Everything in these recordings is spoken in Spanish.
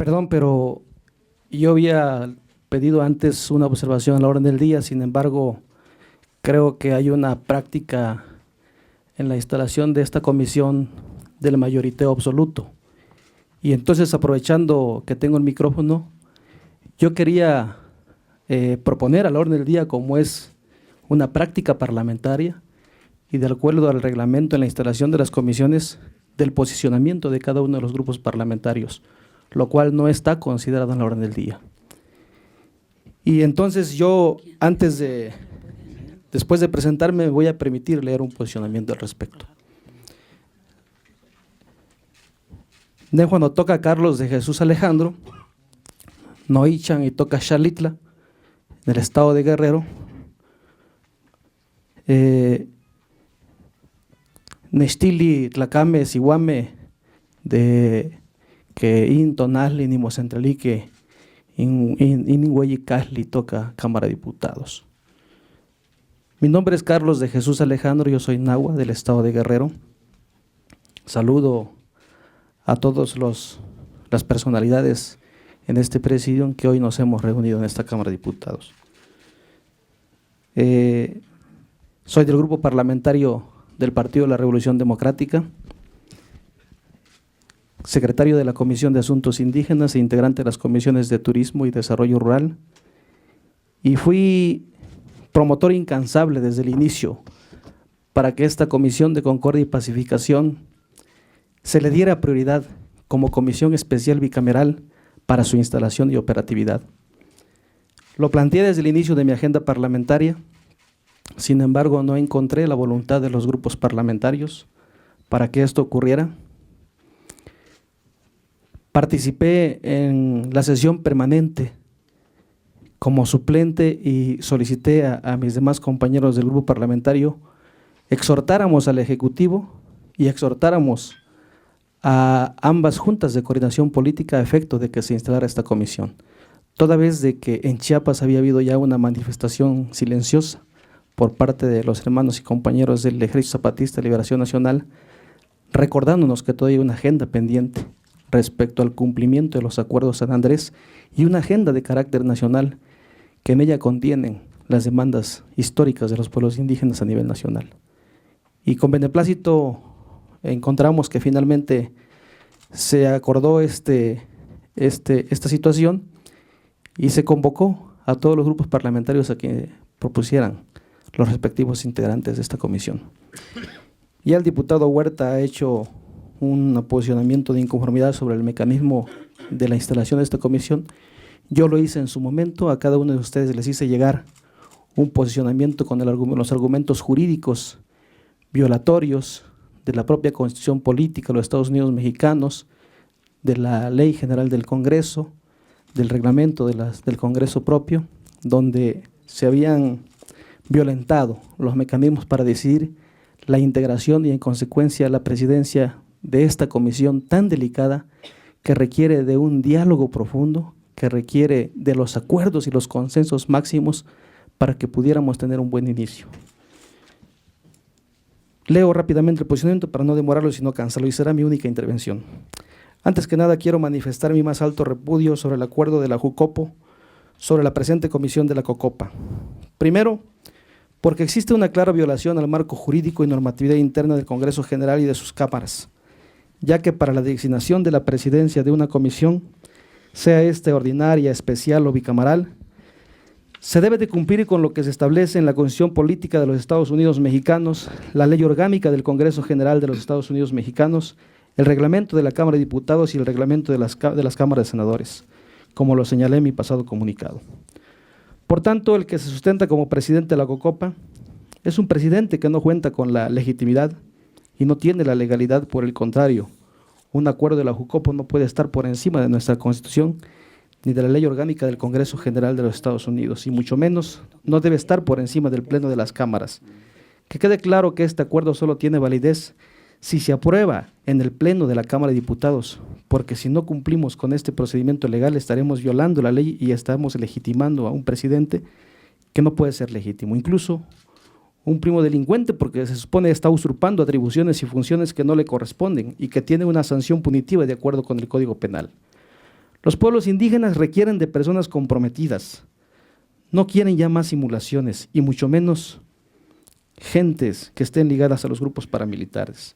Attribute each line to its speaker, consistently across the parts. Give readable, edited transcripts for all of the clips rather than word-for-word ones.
Speaker 1: Perdón, pero yo había pedido antes una observación a la orden del día. Sin embargo, creo que hay una práctica en la instalación de esta comisión del mayoriteo absoluto. Y entonces, aprovechando que tengo el micrófono, yo quería proponer a la orden del día, como es una práctica parlamentaria y de acuerdo al reglamento en la instalación de las comisiones, del posicionamiento de cada uno de los grupos parlamentarios, lo cual no está considerado en la orden del día. Y entonces yo, después de presentarme, me voy a permitir leer un posicionamiento al respecto. Cuando toca Carlos de Jesús Alejandro, Noichan y toca Xalitla, del estado de Guerrero, Nextili, Tlacame, Sihuame, de que Intonali, Nimocentralique, Ininhueyicasli toca Cámara de Diputados. Mi nombre es Carlos de Jesús Alejandro, yo soy Nahua del estado de Guerrero. Saludo a todas las personalidades en este presidium que hoy nos hemos reunido en esta Cámara de Diputados. Soy del grupo parlamentario del Partido de la Revolución Democrática, secretario de la Comisión de Asuntos Indígenas e integrante de las comisiones de Turismo y Desarrollo Rural, y fui promotor incansable desde el inicio para que esta Comisión de Concordia y Pacificación se le diera prioridad como comisión especial bicameral para su instalación y operatividad. Lo planteé desde el inicio de mi agenda parlamentaria. Sin embargo, no encontré la voluntad de los grupos parlamentarios para que esto ocurriera. Participé en la sesión permanente como suplente y solicité a mis demás compañeros del grupo parlamentario exhortáramos al Ejecutivo y exhortáramos a ambas juntas de coordinación política a efecto de que se instalara esta comisión, toda vez de que en Chiapas había habido ya una manifestación silenciosa por parte de los hermanos y compañeros del Ejército Zapatista de Liberación Nacional, recordándonos que todavía hay una agenda pendiente respecto al cumplimiento de los acuerdos San Andrés y una agenda de carácter nacional que en ella contienen las demandas históricas de los pueblos indígenas a nivel nacional. Y con beneplácito encontramos que finalmente se acordó esta situación y se convocó a todos los grupos parlamentarios a que propusieran los respectivos integrantes de esta comisión. Ya el diputado Huerta ha hecho un posicionamiento de inconformidad sobre el mecanismo de la instalación de esta comisión. Yo lo hice en su momento, a cada uno de ustedes les hice llegar un posicionamiento con los argumentos jurídicos violatorios de la propia Constitución Política de los Estados Unidos Mexicanos, de la Ley General del Congreso, del reglamento del Congreso propio, donde se habían violentado los mecanismos para decidir la integración y en consecuencia la presidencia de esta comisión tan delicada que requiere de un diálogo profundo, que requiere de los acuerdos y los consensos máximos para que pudiéramos tener un buen inicio. Leo rápidamente el posicionamiento para no demorarlo y no cansarlo, y será mi única intervención. Antes que nada, quiero manifestar mi más alto repudio sobre el acuerdo de la Jucopo sobre la presente comisión de la COCOPA. Primero, porque existe una clara violación al marco jurídico y normatividad interna del Congreso General y de sus cámaras, ya que para la designación de la presidencia de una comisión, sea esta ordinaria, especial o bicameral, se debe de cumplir con lo que se establece en la Constitución Política de los Estados Unidos Mexicanos, la Ley Orgánica del Congreso General de los Estados Unidos Mexicanos, el reglamento de la Cámara de Diputados y el reglamento de las Cámaras de Senadores, como lo señalé en mi pasado comunicado. Por tanto, el que se sustenta como presidente de la COCOPA es un presidente que no cuenta con la legitimidad y no tiene la legalidad. Por el contrario, un acuerdo de la Jucopo no puede estar por encima de nuestra Constitución ni de la Ley Orgánica del Congreso General de los Estados Unidos, y mucho menos no debe estar por encima del Pleno de las Cámaras. Que quede claro que este acuerdo solo tiene validez si se aprueba en el Pleno de la Cámara de Diputados, porque si no cumplimos con este procedimiento legal estaremos violando la ley y estamos legitimando a un presidente que no puede ser legítimo, incluso un primo delincuente, porque se supone está usurpando atribuciones y funciones que no le corresponden y que tiene una sanción punitiva de acuerdo con el Código Penal. Los pueblos indígenas requieren de personas comprometidas, no quieren ya más simulaciones y mucho menos gentes que estén ligadas a los grupos paramilitares.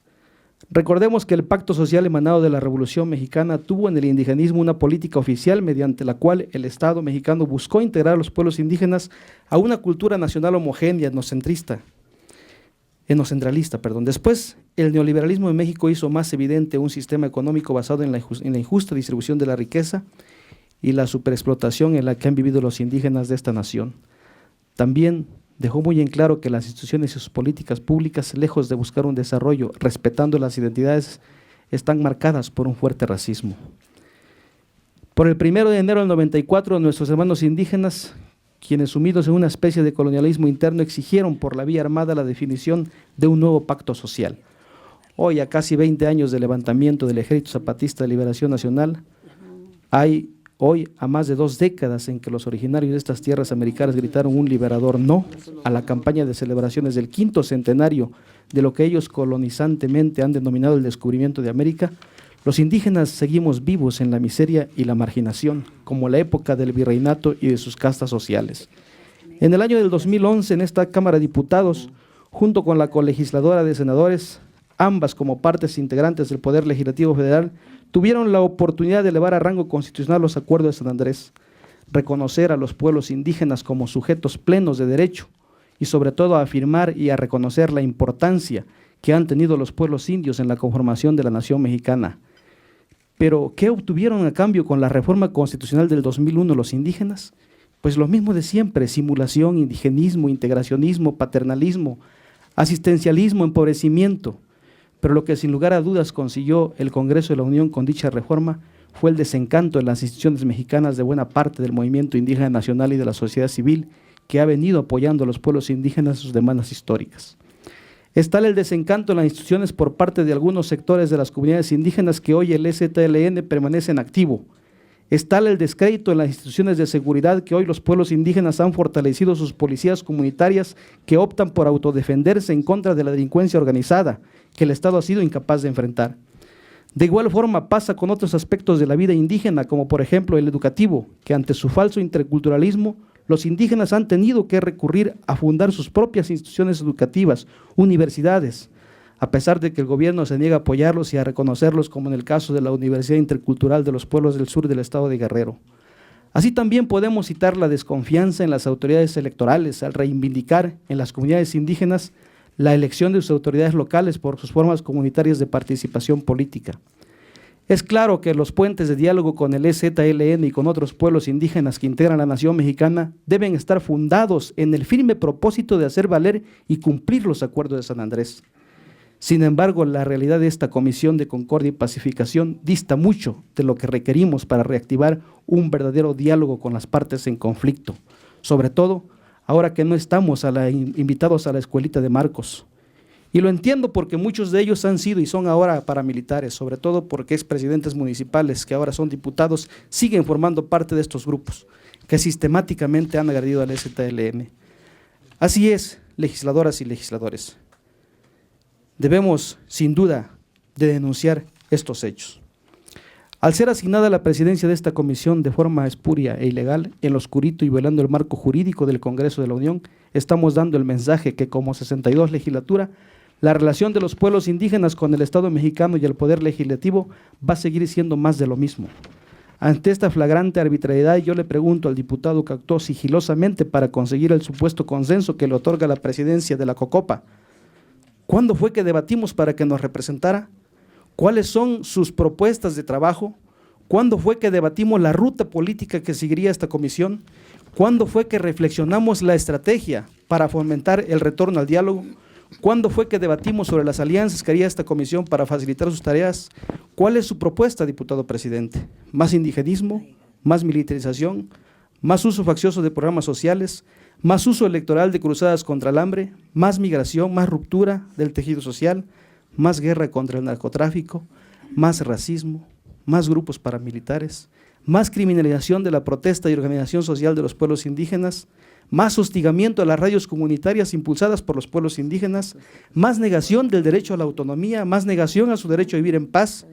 Speaker 1: Recordemos que el pacto social emanado de la Revolución Mexicana tuvo en el indigenismo una política oficial mediante la cual el Estado mexicano buscó integrar a los pueblos indígenas a una cultura nacional homogénea, etnocentralista. Después, el neoliberalismo en México hizo más evidente un sistema económico basado en la injusta distribución de la riqueza y la superexplotación en la que han vivido los indígenas de esta nación. También dejó muy en claro que las instituciones y sus políticas públicas, lejos de buscar un desarrollo respetando las identidades, están marcadas por un fuerte racismo. Por el 1 de enero del 94, nuestros hermanos indígenas, quienes sumidos en una especie de colonialismo interno, exigieron por la vía armada la definición de un nuevo pacto social. Hoy, a casi 20 años del levantamiento del Ejército Zapatista de Liberación Nacional, hoy, a más de 2 décadas en que los originarios de estas tierras americanas gritaron un liberador no a la campaña de celebraciones del 5º centenario de lo que ellos colonizantemente han denominado el descubrimiento de América, los indígenas seguimos vivos en la miseria y la marginación, como la época del virreinato y de sus castas sociales. En el año del 2011, en esta Cámara de Diputados, junto con la colegisladora de senadores, ambas como partes integrantes del Poder Legislativo Federal, tuvieron la oportunidad de elevar a rango constitucional los acuerdos de San Andrés, reconocer a los pueblos indígenas como sujetos plenos de derecho y sobre todo a afirmar y a reconocer la importancia que han tenido los pueblos indios en la conformación de la nación mexicana. Pero, ¿qué obtuvieron a cambio con la reforma constitucional del 2001 los indígenas? Pues lo mismo de siempre: simulación, indigenismo, integracionismo, paternalismo, asistencialismo, empobrecimiento. Pero lo que sin lugar a dudas consiguió el Congreso de la Unión con dicha reforma fue el desencanto en las instituciones mexicanas de buena parte del movimiento indígena nacional y de la sociedad civil que ha venido apoyando a los pueblos indígenas en sus demandas históricas. Es tal el desencanto en las instituciones por parte de algunos sectores de las comunidades indígenas que hoy el EZLN permanece en activo. Es tal el descrédito en las instituciones de seguridad que hoy los pueblos indígenas han fortalecido sus policías comunitarias que optan por autodefenderse en contra de la delincuencia organizada que el Estado ha sido incapaz de enfrentar. De igual forma pasa con otros aspectos de la vida indígena, como por ejemplo el educativo, que ante su falso interculturalismo, los indígenas han tenido que recurrir a fundar sus propias instituciones educativas, universidades, a pesar de que el gobierno se niega a apoyarlos y a reconocerlos, como en el caso de la Universidad Intercultural de los Pueblos del Sur del Estado de Guerrero. Así también podemos citar la desconfianza en las autoridades electorales al reivindicar en las comunidades indígenas la elección de sus autoridades locales por sus formas comunitarias de participación política. Es claro que los puentes de diálogo con el EZLN y con otros pueblos indígenas que integran la nación mexicana deben estar fundados en el firme propósito de hacer valer y cumplir los acuerdos de San Andrés. Sin embargo, la realidad de esta Comisión de Concordia y Pacificación dista mucho de lo que requerimos para reactivar un verdadero diálogo con las partes en conflicto, sobre todo ahora que no estamos invitados a la escuelita de Marcos. Y lo entiendo porque muchos de ellos han sido y son ahora paramilitares, sobre todo porque expresidentes municipales que ahora son diputados siguen formando parte de estos grupos que sistemáticamente han agredido al EZLN. Así es, legisladoras y legisladores, debemos sin duda de denunciar estos hechos. Al ser asignada la presidencia de esta comisión de forma espuria e ilegal, en lo oscurito y violando el marco jurídico del Congreso de la Unión, estamos dando el mensaje que como 62 legislatura, la relación de los pueblos indígenas con el Estado mexicano y el Poder Legislativo va a seguir siendo más de lo mismo. Ante esta flagrante arbitrariedad, yo le pregunto al diputado que actuó sigilosamente para conseguir el supuesto consenso que le otorga la presidencia de la COCOPA, ¿cuándo fue que debatimos para que nos representara? ¿Cuáles son sus propuestas de trabajo? ¿Cuándo fue que debatimos la ruta política que seguiría esta comisión? ¿Cuándo fue que reflexionamos la estrategia para fomentar el retorno al diálogo? ¿Cuándo fue que debatimos sobre las alianzas que haría esta comisión para facilitar sus tareas? ¿Cuál es su propuesta, diputado presidente? ¿Más indigenismo? ¿Más militarización? ¿Más uso faccioso de programas sociales? ¿Más uso electoral de cruzadas contra el hambre? ¿Más migración? ¿Más ruptura del tejido social? ¿Más guerra contra el narcotráfico? ¿Más racismo? ¿Más grupos paramilitares? ¿Más criminalización de la protesta y organización social de los pueblos indígenas? ¿Más hostigamiento a las radios comunitarias impulsadas por los pueblos indígenas? ¿Más negación del derecho a la autonomía? ¿Más negación a su derecho a vivir en paz?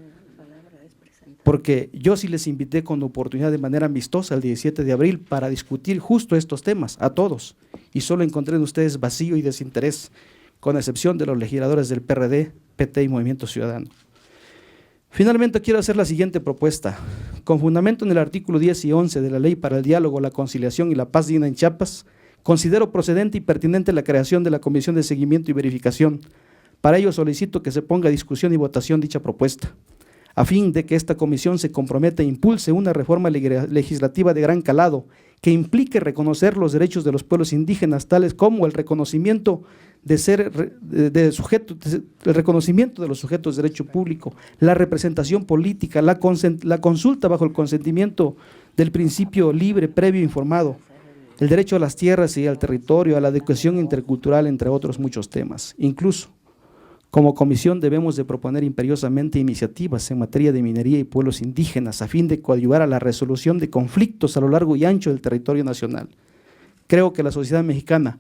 Speaker 1: porque yo sí les invité con oportunidad de manera amistosa el 17 de abril para discutir justo estos temas, a todos, y solo encontré en ustedes vacío y desinterés, con excepción de los legisladores del PRD, PT y Movimiento Ciudadano. Finalmente quiero hacer la siguiente propuesta. Con fundamento en el artículo 10 y 11 de la Ley para el Diálogo, la Conciliación y la Paz Digna en Chiapas, considero procedente y pertinente la creación de la Comisión de Seguimiento y Verificación. Para ello solicito que se ponga a discusión y votación dicha propuesta, a fin de que esta comisión se comprometa e impulse una reforma legislativa de gran calado que implique reconocer los derechos de los pueblos indígenas, tales como el reconocimiento el reconocimiento de los sujetos de derecho público, la representación política, la consulta bajo el consentimiento del principio libre, previo e informado, el derecho a las tierras y al territorio, a la educación intercultural, entre otros muchos temas. Incluso, como comisión debemos de proponer imperiosamente iniciativas en materia de minería y pueblos indígenas a fin de coadyuvar a la resolución de conflictos a lo largo y ancho del territorio nacional. Creo que la sociedad mexicana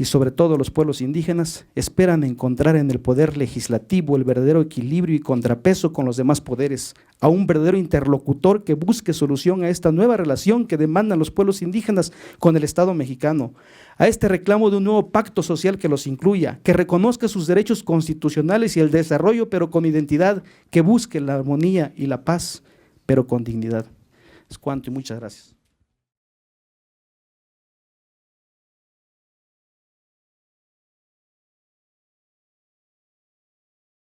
Speaker 1: y sobre todo los pueblos indígenas esperan encontrar en el poder legislativo el verdadero equilibrio y contrapeso con los demás poderes, a un verdadero interlocutor que busque solución a esta nueva relación que demandan los pueblos indígenas con el Estado mexicano, a este reclamo de un nuevo pacto social que los incluya, que reconozca sus derechos constitucionales y el desarrollo, pero con identidad, que busque la armonía y la paz, pero con dignidad. Es cuanto y muchas gracias.